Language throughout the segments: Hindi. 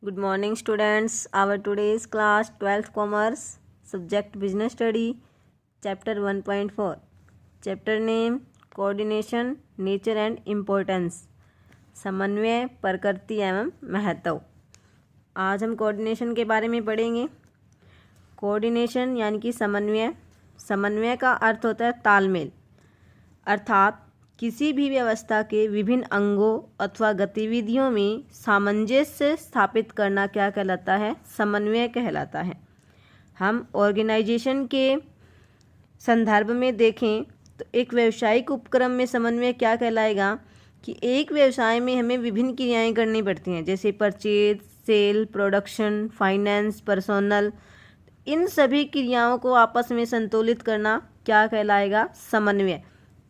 Good morning students. Our today's class 12th commerce subject business study chapter 1.4 chapter name coordination nature and importance समन्वय प्रकृति एवं महत्व। आज हम कोऑर्डिनेशन के बारे में पढ़ेंगे। कोऑर्डिनेशन यानी कि समन्वय। समन्वय का अर्थ होता है तालमेल, अर्थात किसी भी व्यवस्था के विभिन्न अंगों अथवा गतिविधियों में सामंजस्य स्थापित करना क्या कहलाता है? समन्वय कहलाता है। हम ऑर्गेनाइजेशन के संदर्भ में देखें तो एक व्यावसायिक उपक्रम में समन्वय क्या कहलाएगा कि एक व्यवसाय में हमें विभिन्न क्रियाएं करनी पड़ती हैं, जैसे purchase, sale, production, finance, personnel. इन सभी क्रियाओं को आपस में संतुलित करना क्या कहलाएगा? समन्वय,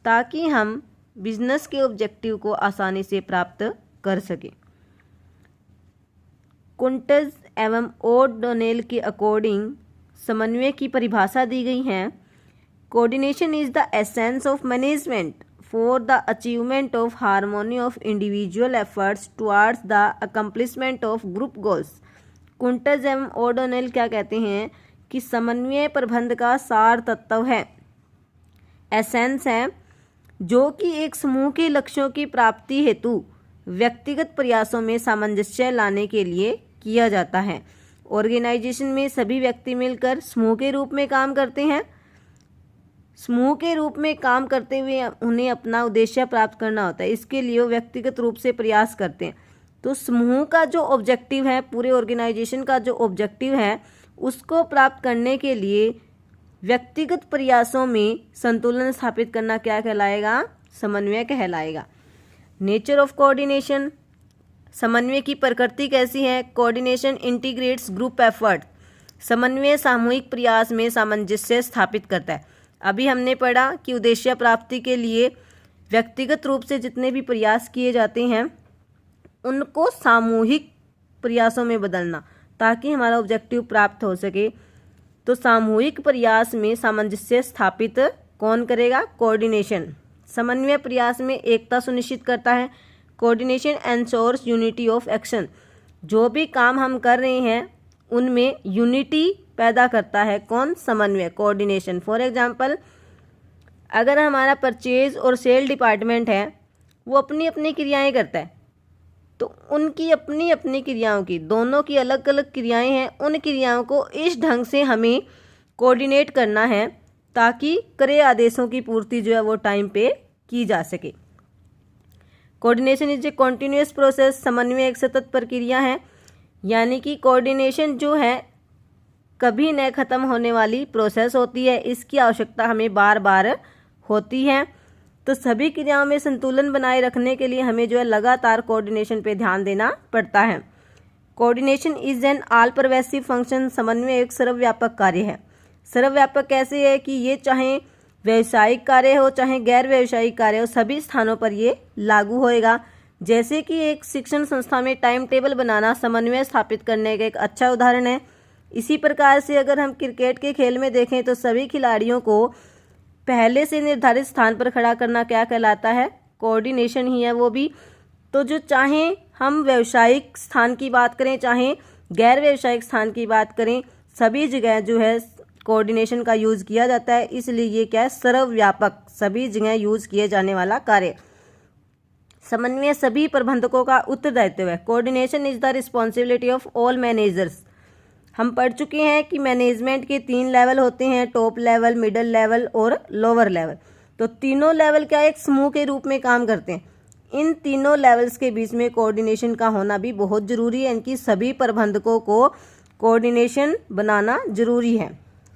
ताकि हम बिजनेस के ऑब्जेक्टिव को आसानी से प्राप्त कर सकें। कुंटज एवं ओ'डोनेल के अकॉर्डिंग समन्वय की परिभाषा दी गई है। Coordination is the essence of management for the achievement of harmony of individual efforts towards the accomplishment of group goals. Koontz एवं ओ'डोनेल क्या कहते हैं कि समन्वय प्रबंध का सार तत्व है, एसेंस है, जो कि एक समूह के लक्ष्यों की प्राप्ति हेतु व्यक्तिगत प्रयासों में सामंजस्य लाने के लिए किया जाता है। ऑर्गेनाइजेशन में सभी व्यक्ति मिलकर समूह के रूप में काम करते हैं। समूह के रूप में काम करते हुए उन्हें अपना उद्देश्य प्राप्त करना होता है, इसके लिए वो व्यक्तिगत रूप से प्रयास करते हैं। तो समूह का जो ऑब्जेक्टिव है, पूरे ऑर्गेनाइजेशन का जो ऑब्जेक्टिव है, उसको प्राप्त करने के लिए व्यक्तिगत प्रयासों में संतुलन स्थापित करना क्या कहलाएगा? समन्वय कहलाएगा। नेचर ऑफ कोऑर्डिनेशन, समन्वय की प्रकृति कैसी है? Coordination integrates group effort. समन्वय सामूहिक प्रयास में सामंजस्य स्थापित करता है। अभी हमने पढ़ा कि उद्देश्य प्राप्ति के लिए व्यक्तिगत रूप से जितने भी प्रयास किए जाते हैं उनको सामूहिक प्रयासों में बदलना, ताकि हमारा ऑब्जेक्टिव प्राप्त हो सके। तो सामूहिक प्रयास में सामंजस्य स्थापित कौन करेगा? कोऑर्डिनेशन। समन्वय प्रयास में एकता सुनिश्चित करता है। Coordination ensures unity of action. जो भी काम हम कर रहे हैं उनमें यूनिटी पैदा करता है कौन? समन्वय, कोऑर्डिनेशन। फॉर एग्जांपल, अगर हमारा परचेज और सेल डिपार्टमेंट है, वो अपनी अपनी क्रियाएं करता है, तो उनकी अपनी अपनी क्रियाओं की, दोनों की अलग अलग क्रियाएं हैं, उन क्रियाओं को इस ढंग से हमें कोऑर्डिनेट करना है ताकि क्रय आदेशों की पूर्ति जो है वो टाइम पे की जा सके। Coordination is a continuous process. समन्वय एक सतत प्रक्रिया है, यानी कि कोऑर्डिनेशन जो है कभी न खत्म होने वाली प्रोसेस होती है। इसकी आवश्यकता हमें बार बार होती है। तो सभी क्रियाओं में संतुलन बनाए रखने के लिए हमें जो है लगातार कोऑर्डिनेशन पे ध्यान देना पड़ता है। Coordination is an all pervasive function. समन्वय एक सर्वव्यापक कार्य है। सर्वव्यापक कैसे है कि ये चाहे व्यावसायिक कार्य हो चाहे गैर व्यावसायिक कार्य हो, सभी स्थानों पर ये लागू होएगा। जैसे कि एक शिक्षण संस्था में टाइम टेबल बनाना समन्वय स्थापित करने का एक अच्छा उदाहरण है। इसी प्रकार से अगर हम क्रिकेट के खेल में देखें तो सभी खिलाड़ियों को पहले से निर्धारित स्थान पर खड़ा करना क्या कहलाता है? कोऑर्डिनेशन ही है वो भी। तो जो चाहे हम व्यावसायिक स्थान की बात करें चाहे गैर व्यावसायिक स्थान की बात करें, सभी जगह जो है कोऑर्डिनेशन का यूज़ किया जाता है। इसलिए ये क्या है? सर्वव्यापक, सभी जगह यूज़ किए जाने वाला कार्य। समन्वय सभी प्रबंधकों का उत्तरदायित्व है। Coordination is the responsibility of all managers. हम पढ़ चुके हैं कि मैनेजमेंट के 3 लेवल होते हैं, टॉप लेवल, मिडिल लेवल और लोअर लेवल। तो तीनों लेवल क्या एक समूह के रूप में काम करते हैं। इन तीनों लेवल्स के बीच में कोऑर्डिनेशन का होना भी बहुत ज़रूरी है। इनकी सभी प्रबंधकों को कोऑर्डिनेशन बनाना जरूरी है।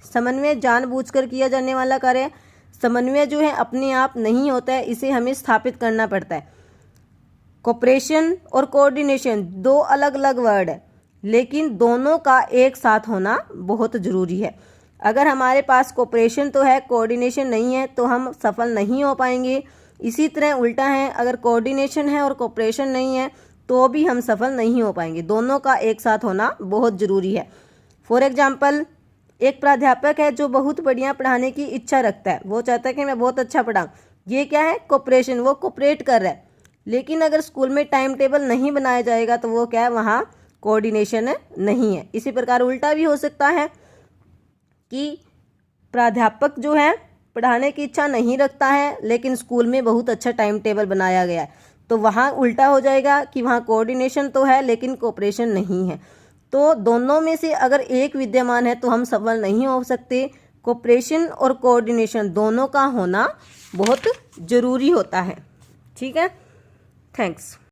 समन्वय जानबूझकर किया जाने वाला कार्य है। समन्वय जो है अपने आप नहीं होता है, इसे हमें स्थापित करना पड़ता है। कोऑपरेशन और कोऑर्डिनेशन दो अलग अलग वर्ड है, लेकिन दोनों का एक साथ होना बहुत ज़रूरी है। अगर हमारे पास कोऑपरेशन तो है, कोऑर्डिनेशन नहीं है, तो हम सफल नहीं हो पाएंगे। इसी तरह उल्टा है, अगर कोऑर्डिनेशन है और कोऑपरेशन नहीं है तो भी हम सफल नहीं हो पाएंगे। दोनों का एक साथ होना बहुत ज़रूरी है। फॉर एग्जाम्पल, एक प्राध्यापक है जो बहुत बढ़िया पढ़ाने की इच्छा रखता है, वो चाहता है कि मैं बहुत अच्छा पढ़ाऊँ। ये क्या है? कोऑपरेशन, वो कोऑपरेट कर रहा है। लेकिन अगर स्कूल में टाइम टेबल नहीं बनाया जाएगा तो वो क्या है? वहाँ कोऑर्डिनेशन नहीं है। इसी प्रकार उल्टा भी हो सकता है कि प्राध्यापक जो है पढ़ाने की इच्छा नहीं रखता है, लेकिन स्कूल में बहुत अच्छा टाइम टेबल बनाया गया है, तो वहाँ उल्टा हो जाएगा कि वहाँ कोऑर्डिनेशन तो है लेकिन कोऑपरेशन नहीं है। तो दोनों में से अगर एक विद्यमान है तो हम सफल नहीं हो सकते। कोऑपरेशन और कोऑर्डिनेशन दोनों का होना बहुत ज़रूरी होता है। ठीक है, थैंक्स।